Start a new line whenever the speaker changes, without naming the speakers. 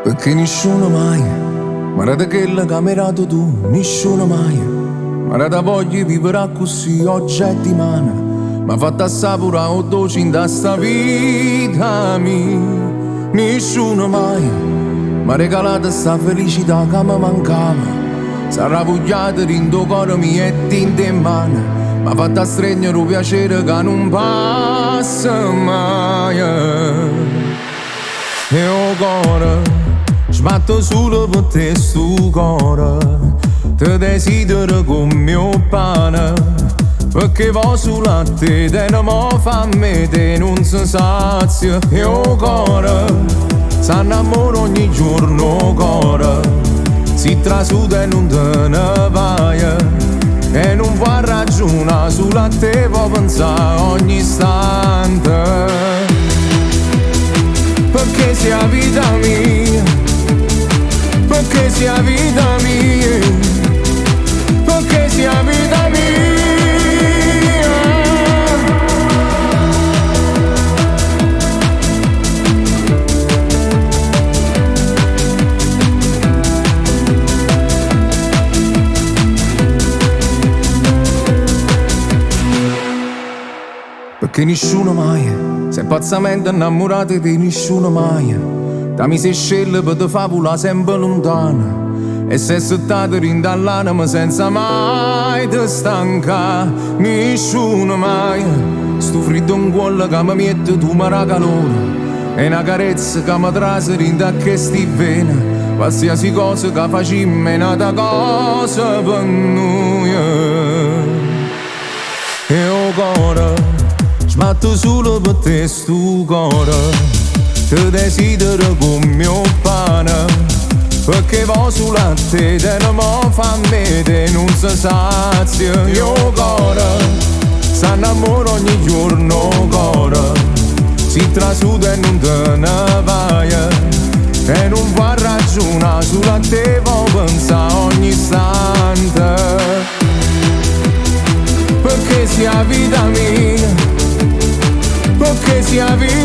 Perché nessuno mai mi ha dato quella che mi hai dato tu, nessuno mai mi ha dato voglia di vivere così oggi e di mano, mi ha fatto assaporare o dolce in sta vita mia. Nessuno mai mi ha regalato sta felicità che mi mancava, sarà vogliata in tuo cuore mio e tinta in mano, mi ha fatto stringere un piacere che non passa mai. E o cuore sbatto solo per te sto cuore, ti desidero come mio pane, perché va solo a te, te non mi fa a me, te non si sazia. E o cuore s'annamora ogni giorno cuore, si trasuda e non te ne vai, e non può ragionare, solo a te può pensare ogni istante. Perché sia vita mia, perché sia vita mia, perché sia vita mia. Perché nessuno mai si è pazzamente innamorato di nessuno mai, da mi sei scelto per te favola sempre lontana, e sei stato rindall'anima senza mai te stanca. Nessuno mai, sto freddo in cuore che mi mette tu mi calore, e una carezza che mi trase rinda che sti vena, qualsiasi cosa che facimmo è nata cosa per noi. E o cuore sbatto solo per te sto cuore, ti desidero come mio pane, perché va solo a te, te non mi fa a me, te non si sazia. Io cuore s'annamora ogni giorno cuore, si trasuda e non te ne vai, e non può ragionare, solo a te può pensare ogni istante. Perché sia vita mia, perché sia vita